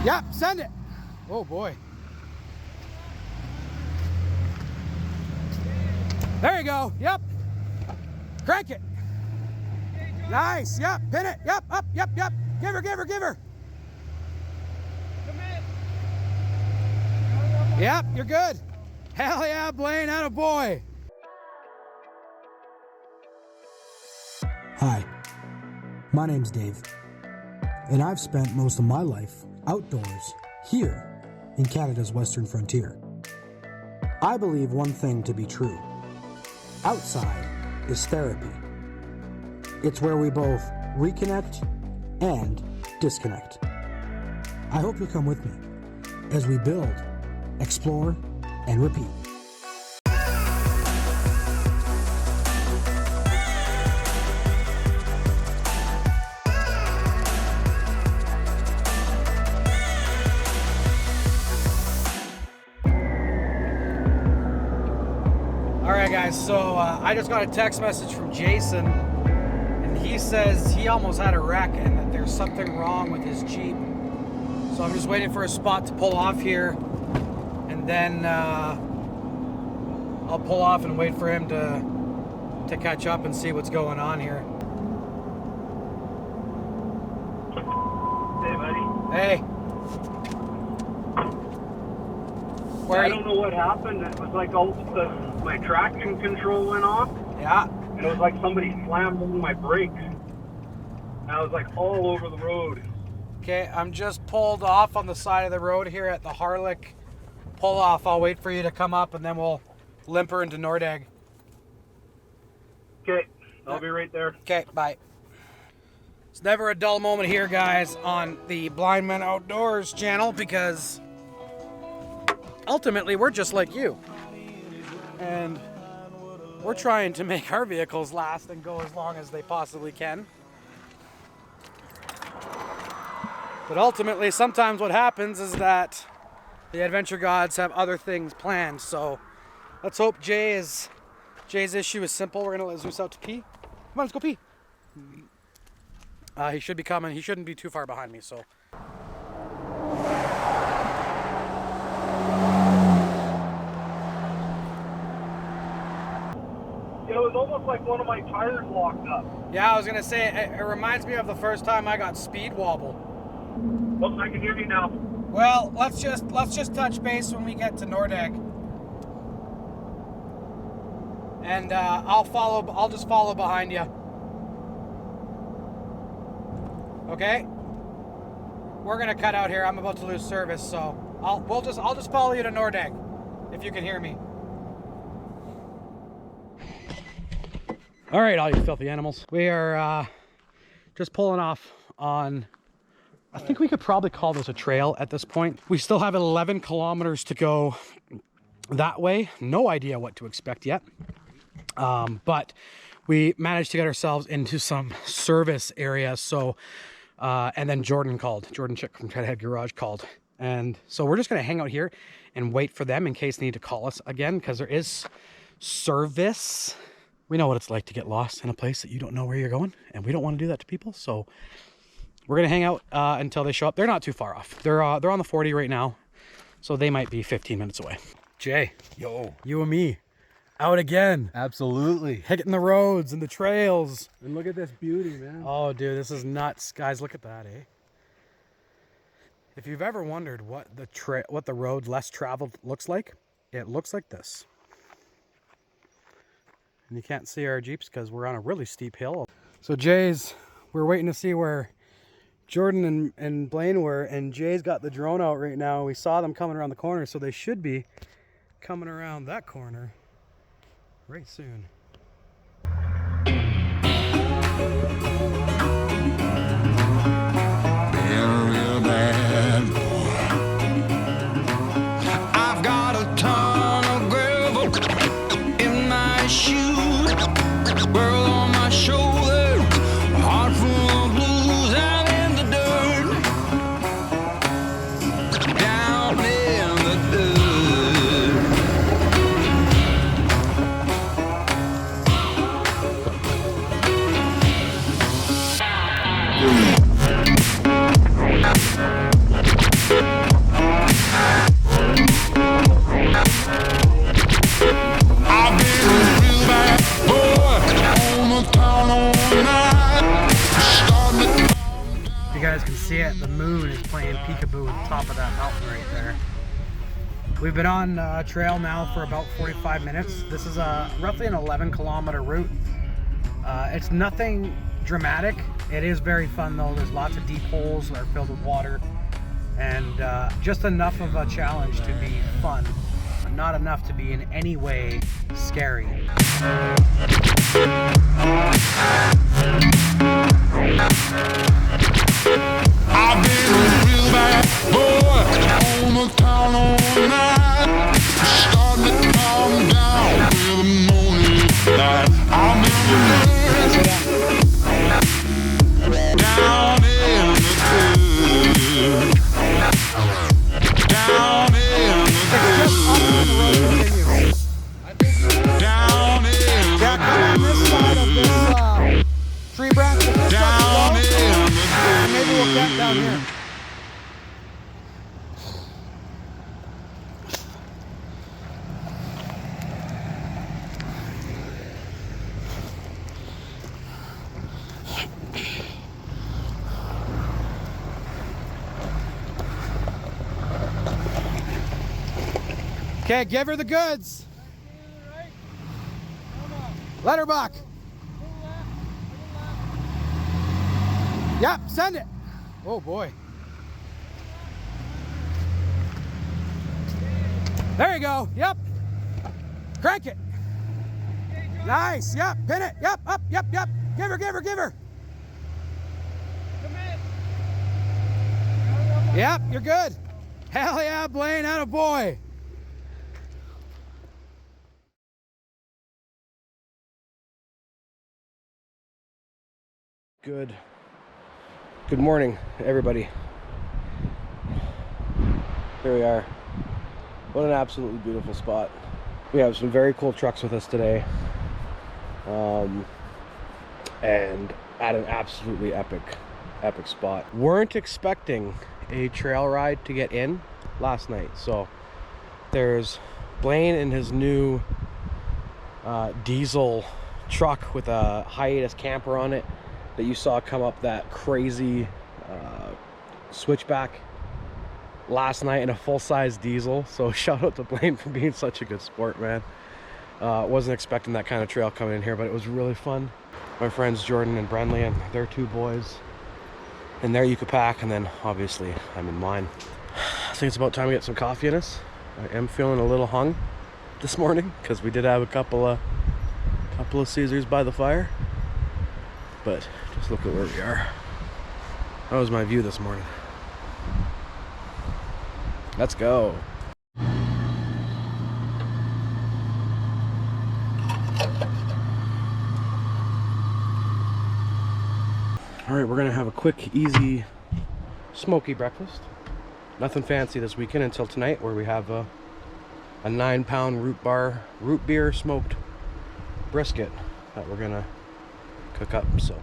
Yep, send it. Oh boy. There you go. Yep. Crank it. Nice. Yep. Pin it. Yep. Up. Yep. Yep. Give her. Give her. Give her. Yep. You're good. Hell yeah, Blaine. Atta boy. Hi. My name's Dave. And I've spent most of my life outdoors here in Canada's Western frontier. I believe one thing to be true. Outside is therapy. It's where we both reconnect and disconnect. I hope you'll come with me as we build, explore, and repeat. Alright guys, so I just got a text message from Jason, and he says he almost had a wreck and that there's something wrong with his Jeep. So I'm just waiting for a spot to pull off here, and then I'll pull off and wait for him to catch up and see what's going on here. Hey, buddy. Hey. I don't know what happened. It was like my traction control went off. Yeah. And it was like somebody slammed on my brakes. And I was like all over the road. Okay, I'm just pulled off on the side of the road here at the Harlech pull off. I'll wait for you to come up and then we'll limp her into Nordegg. Okay, I'll be right there. Okay, bye. It's never a dull moment here, guys, on the Blindman Outdoors channel, because ultimately we're just like you. And we're trying to make our vehicles last and go as long as they possibly can. But ultimately, sometimes what happens is that the adventure gods have other things planned. So let's hope Jay's issue is simple. We're gonna let Zeus out to pee. Come on, let's go pee. He should be coming. He shouldn't be too far behind me, so. It was almost like one of my tires locked up. Yeah, I was gonna say, it reminds me of the first time I got speed wobble. Oops, I can hear you now. Well, let's just touch base when we get to Nordegg. And I'll just follow behind you. Okay? We're gonna cut out here. I'm about to lose service, so I'll just follow you to Nordegg, if you can hear me. All right, all you filthy animals. We are just pulling off on, I think we could probably call this a trail at this point. We still have 11 kilometers to go that way. No idea what to expect yet. But we managed to get ourselves into some service areas. So, and then Jordan Chick from Captivated Garage called. And so we're just gonna hang out here and wait for them in case they need to call us again, because there is service. We know what it's like to get lost in a place that you don't know where you're going, and we don't want to do that to people. So we're gonna hang out until they show up. They're not too far off. They're on the 40 right now, so they might be 15 minutes away. Jay, Yo, you and me, out again, absolutely. hitting the roads and the trails. And look at this beauty, man. Oh, dude, this is nuts, guys. Look at that, eh? If you've ever wondered what the road less traveled looks like, it looks like this. And you can't see our Jeeps because we're on a really steep hill. So we're waiting to see where Jordan and Blaine were, and Jay's got the drone out right now. We saw them coming around the corner, so they should be coming around that corner right soon. Real bad boy. I've got a ton of gravel in my shoes, world on my shoulder, heart full of blues, and in the dirt, down in the dirt. it, the moon is playing peekaboo at the top of that mountain right there. We've been on trail now for about 45 minutes. This is roughly an 11-kilometer route. It's nothing dramatic. It is very fun though. There's lots of deep holes that are filled with water, and just enough of a challenge to be fun, but not enough to be in any way scary. I've been a real bad boy on the town all night. Starting to calm down with the morning light. I'm in the down in the dirt. Down in the dirt. Down in the On this side of this tree branch, if this down doesn't in go, the maybe we'll get down here. Okay, give her the goods. Let her buck. Yep, send it. Oh boy. There you go. Yep. Crank it. Nice. Yep. Pin it. Yep. Up. Yep. Yep. Give her. Give her. Give her. Yep. You're good. Hell yeah, Blaine. Atta boy. Good morning, everybody. Here we are. What an absolutely beautiful spot. We have some very cool trucks with us today, and at an absolutely epic spot. Weren't expecting a trail ride to get in last night, so there's Blaine in his new diesel truck with a hiatus camper on it that you saw come up that crazy switchback last night in a full-size diesel. So shout out to Blaine for being such a good sport, man. Wasn't expecting that kind of trail coming in here, but it was really fun. My friends Jordan and Brenley and their two boys in their Yucca pack, and then obviously I'm in mine. I think it's about time we get some coffee in us. I am feeling a little hung this morning because we did have a couple of Caesars by the fire. But just look at where we are. That was my view this morning. Let's go. All right, we're gonna have a quick, easy, smoky breakfast. Nothing fancy this weekend until tonight, where we have a 9-pound root beer smoked brisket that we're gonna cook up. So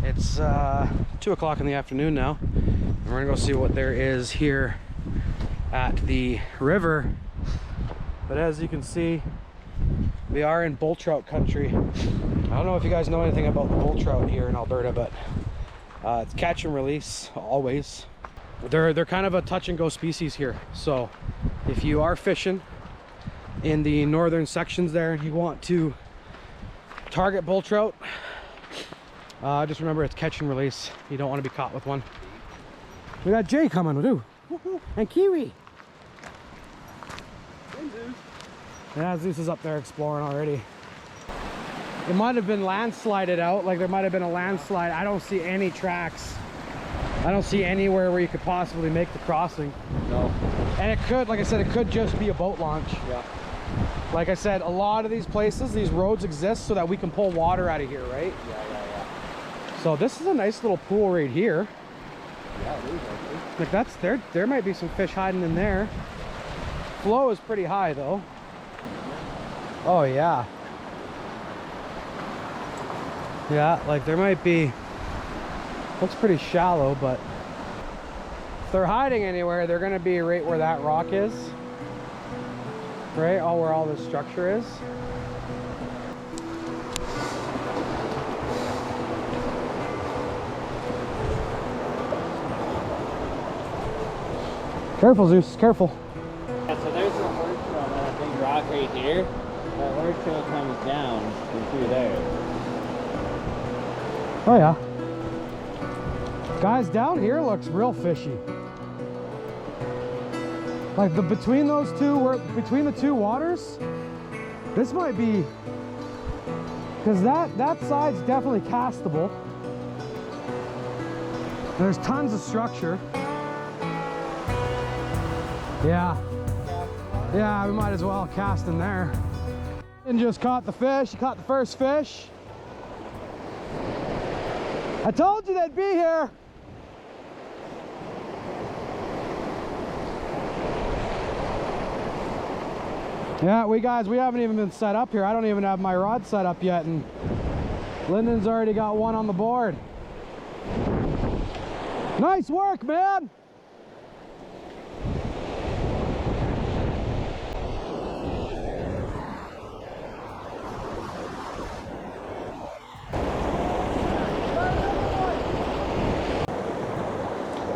it's 2 o'clock in the afternoon now, and we're gonna go see what there is here at the river. But as you can see, we are in bull trout country. I don't know if you guys know anything about the bull trout here in Alberta, but it's catch and release always. They're kind of a touch and go species here. So if you are fishing in the northern sections there and you want to target bull trout, just remember it's catch and release. You don't want to be caught with one. We got Jay coming too, and Kiwi. Yeah, Zeus is up there exploring already. It might have been landslided out, like there might have been a landslide. I don't see any tracks. I don't see anywhere where you could possibly make the crossing. No. And it could, like I said, it could just be a boat launch. Yeah. Like I said, a lot of these places, these roads exist so that we can pull water out of here, right? Yeah. So this is a nice little pool right here. Like that's there might be some fish hiding in there. Flow is pretty high though. Oh yeah. Yeah, like there might be, looks pretty shallow, but if they're hiding anywhere, they're gonna be right where that rock is. Right, where all this structure is. Careful, Zeus, careful. Yeah, so there's a horse trail on that big rock right here. That horse trail comes down through there. Oh yeah. Guys, down here looks real fishy. Like between those two, between the two waters, this might be, because that side's definitely castable. There's tons of structure. Yeah. Yeah, we might as well cast in there. And just caught the fish. He caught the first fish. I told you they'd be here. Yeah, we haven't even been set up here. I don't even have my rod set up yet, and Lindon's already got one on the board. Nice work, man.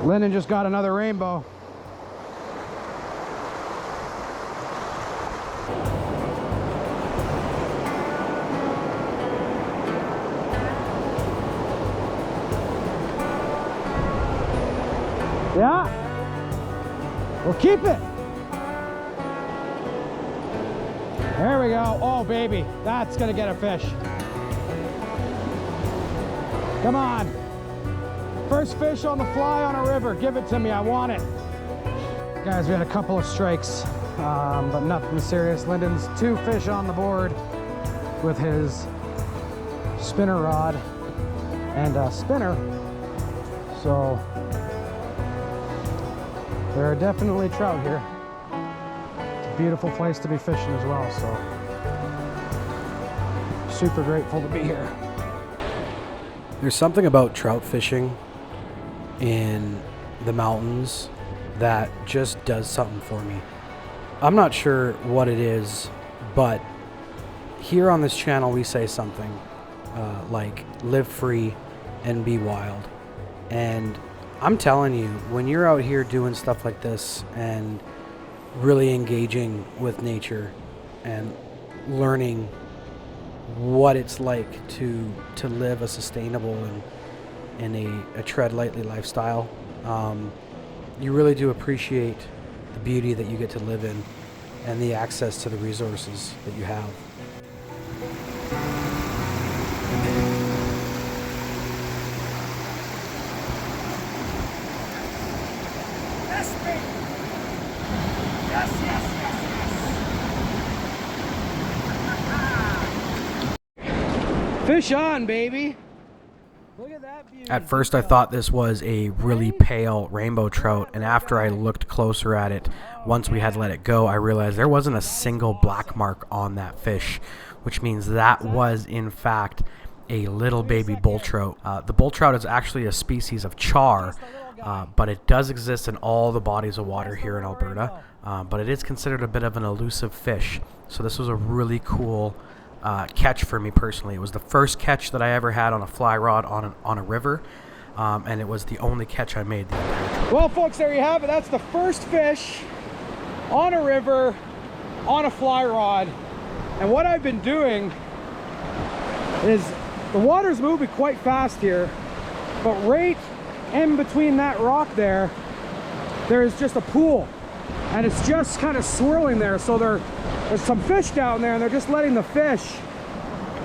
Linden just got another rainbow. Yeah, we'll keep it. There we go. Oh baby, that's gonna get a fish. Come on. First fish on the fly on a river. Give it to me, I want it. Guys, we had a couple of strikes, but nothing serious. Lindon's 2 fish on the board with his spinner rod and a spinner. So there are definitely trout here. It's a beautiful place to be fishing as well, so super grateful to be here. There's something about trout fishing in the mountains that just does something for me. I'm not sure what it is, but here on this channel we say something like live free and be wild. And I'm telling you, when you're out here doing stuff like this and really engaging with nature and learning what it's like to live a sustainable and a tread lightly lifestyle, you really do appreciate the beauty that you get to live in and the access to the resources that you have. Fish on, baby. Look at that beauty. At first I thought this was a really pale rainbow trout, and after I looked closer at it, once we had let it go, I realized there wasn't a single black mark on that fish, which means that was in fact a little baby bull trout. The bull trout is actually a species of char, but it does exist in all the bodies of water here in Alberta, but it is considered a bit of an elusive fish. So this was a really cool catch for me personally. It was the first catch that I ever had on a fly rod on a river, and it was the only catch I made the entire trip. Well folks, there you have it. That's the first fish on a river on a fly rod. And what I've been doing is, the water's moving quite fast here, but right in between that rock there's just a pool, and it's just kind of swirling there. So there's some fish down there, and they're just letting the fish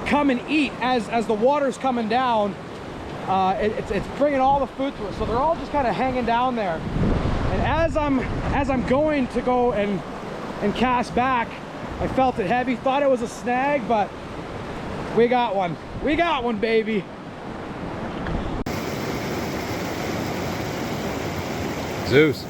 come and eat as the water's coming down. It's bringing all the food to it, so they're all just kind of hanging down there. And as I'm going to go and cast back, I felt it heavy, thought it was a snag, but we got one. We got one, baby. Zeus.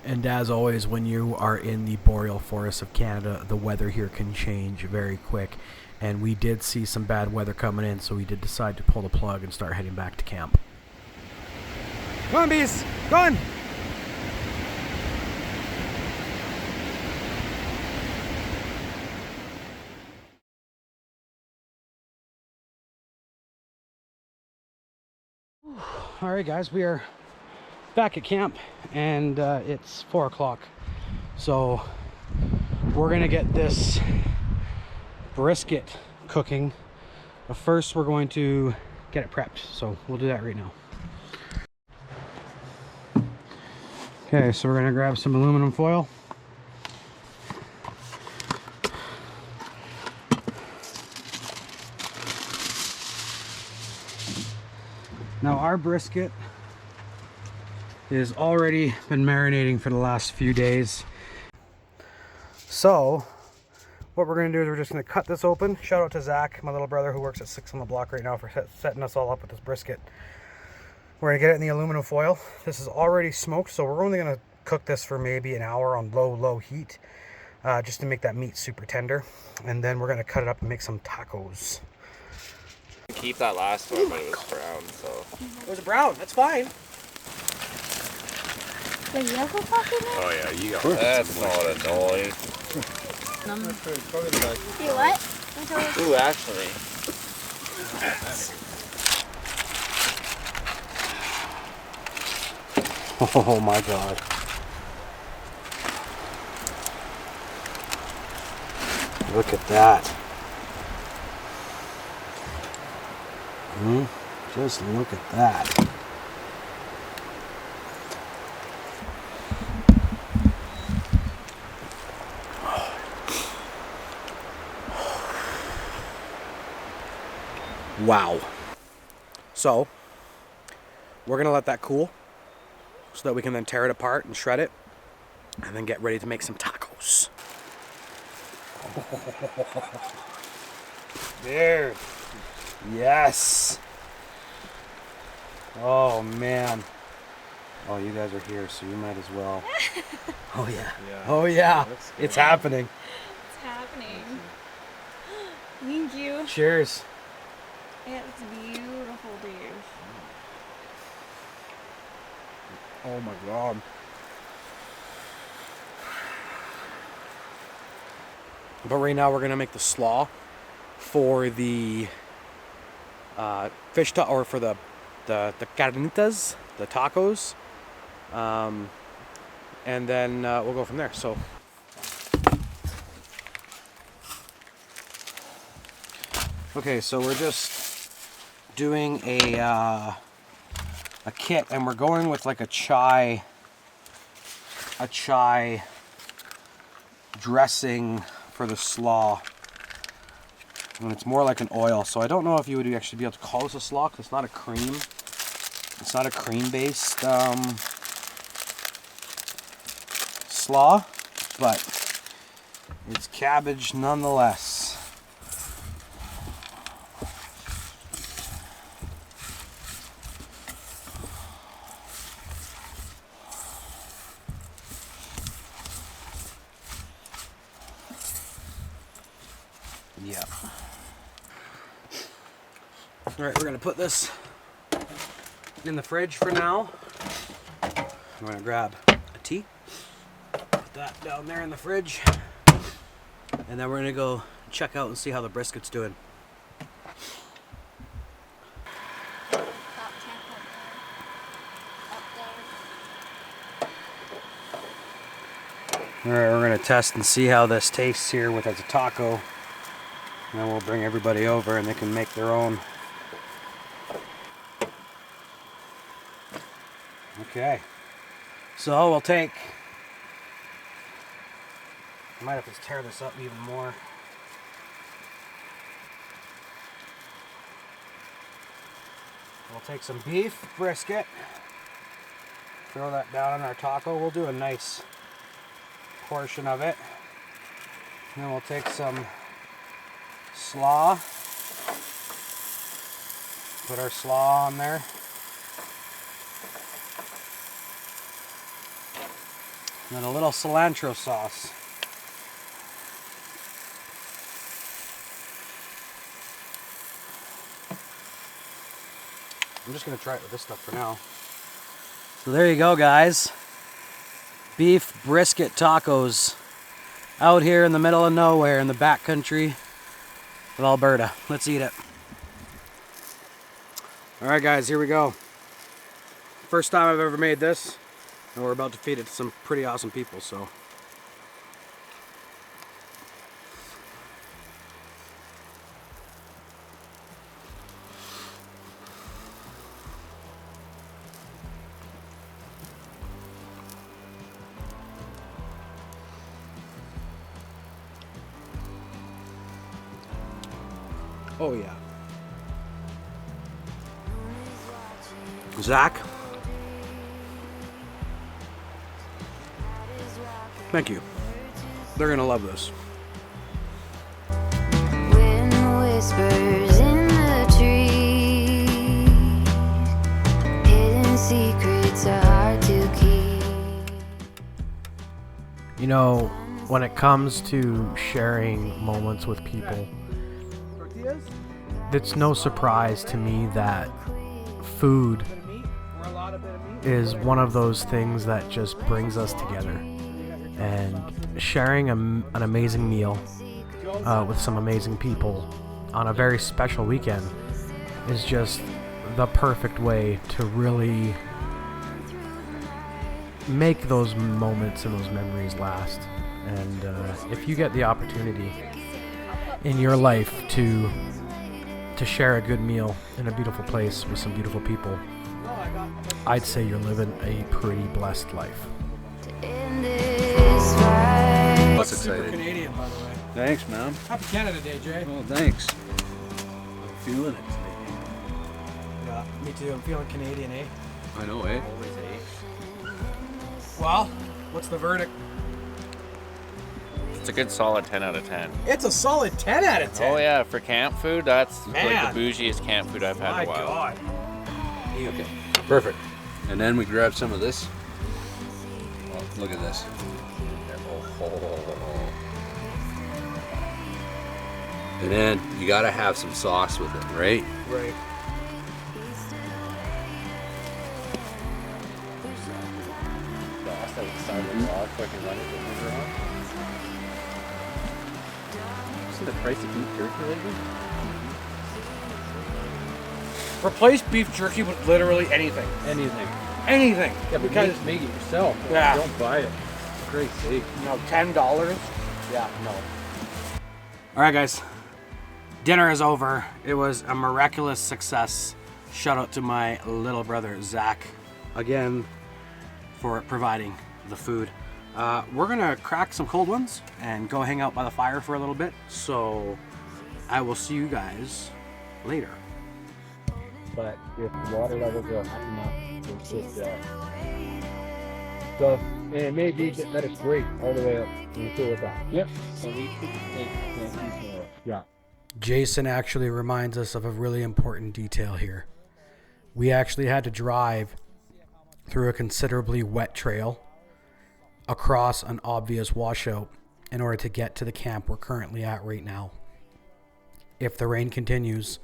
And as always, when you are in the boreal forests of Canada, the weather here can change very quick. And we did see some bad weather coming in, so we did decide to pull the plug and start heading back to camp. Go on, bees! Go on! All right, guys, we are back at camp, and it's 4 o'clock. So we're gonna get this brisket cooking, but first we're going to get it prepped. So we'll do that right now. Okay, so we're gonna grab some aluminum foil. Now our brisket is already been marinating for the last few days. So what we're gonna do is we're just gonna cut this open. Shout out to Zach, my little brother who works at 6 on the block right now, for setting us all up with this brisket. We're gonna get it in the aluminum foil. This is already smoked, so we're only gonna cook this for maybe an hour on low heat, just to make that meat super tender. And then we're gonna cut it up and make some tacos. Keep that last one, but it was brown, so. It was brown, that's fine. Did you have a fucking Oh yeah, you got that's not a noise. You what? Ooh, actually. Oh my god. Look at that. Just look at that. Wow. So we're gonna let that cool so that we can then tear it apart and shred it and then get ready to make some tacos. There. Yes. Oh man. Oh, you guys are here, so you might as well. Oh yeah. Oh yeah. It's happening. It's happening. Thank you. Cheers. It's beautiful, dude. Oh my god. But right now we're gonna make the slaw for the fish or for the carnitas, the tacos, and then we'll go from there. So okay, so we're just doing a kit, and we're going with like a chai dressing for the slaw, and it's more like an oil. So I don't know if you would actually be able to call this a slaw, because it's not a cream. It's not a cream-based slaw, but it's cabbage nonetheless. Yeah. All right, we're gonna put this in the fridge for now. I'm gonna grab a tea, put that down there in the fridge, and then we're gonna go check out and see how the brisket's doing. All right, we're gonna test and see how this tastes here with as a taco, and then we'll bring everybody over and they can make their own. Okay, so we'll take, I might have to tear this up even more. We'll take some beef brisket, throw that down on our taco. We'll do a nice portion of it. And then we'll take some slaw, Put our slaw on there. And then a little cilantro sauce. I'm just gonna try it with this stuff for now. So there you go, guys. Beef brisket tacos out here in the middle of nowhere in the backcountry of Alberta. Let's eat it. All right, guys, here we go. First time I've ever made this, and we're about to feed it to some pretty awesome people, so. Oh yeah. Zach. Thank you. They're gonna love this. Wind whispers in the trees. Hidden secrets are hard to keep. You know, when it comes to sharing moments with people, it's no surprise to me that food is one of those things that just brings us together. And sharing an amazing meal with some amazing people on a very special weekend is just the perfect way to really make those moments and those memories last. And if you get the opportunity in your life to share a good meal in a beautiful place with some beautiful people, I'd say you're living a pretty blessed life. That's super Canadian, by the way. Thanks, man. Happy Canada Day, Jay. Oh, thanks. I'm feeling it today. Yeah, me too. I'm feeling Canadian, eh? I know, eh? Well, what's the verdict? It's a good solid 10 out of 10. It's a solid 10 out of 10. Oh yeah, for camp food, that's like Man. the bougiest camp food I've had My in a while. God. Okay, perfect. And then we grab some of this. Oh, look at this. And then you gotta have some sauce with it, right? Right. See the price of beef jerky lately? Replace beef jerky with literally anything. Anything. Anything. Yeah, but because make it yourself. Yeah. Don't buy it. Great sake. you know, $10. Yeah, no. All right, guys. Dinner is over. It was a miraculous success. Shout out to my little brother, Zach, again, for providing the food. We're gonna crack some cold ones and go hang out by the fire for a little bit. So I will see you guys later. But if the water levels are high enough, it's just so, and it may be that it's great all the way up. You feel it back. Yep. So we yeah. Jason actually reminds us of a really important detail here. We actually had to drive through a considerably wet trail across an obvious washout in order to get to the camp we're currently at right now. If the rain continues,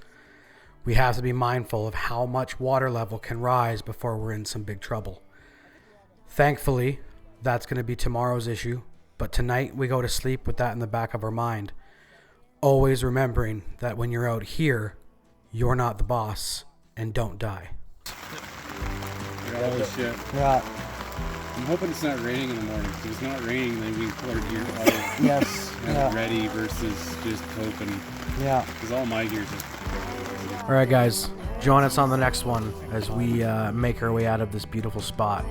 we have to be mindful of how much water level can rise before we're in some big trouble. Thankfully, that's going to be tomorrow's issue, but tonight we go to sleep with that in the back of our mind. Always remembering that when you're out here, you're not the boss, and don't die. Oh shit. Yeah. I'm hoping it's not raining in the morning. If it's not raining, then we can pull our gear out. Yes. Have it ready versus just hoping. Yeah. Because all my gear's just. All right, guys, join us on the next one as we make our way out of this beautiful spot.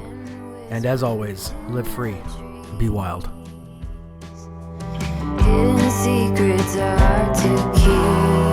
And as always, live free, be wild. Hidden secrets are hard to keep.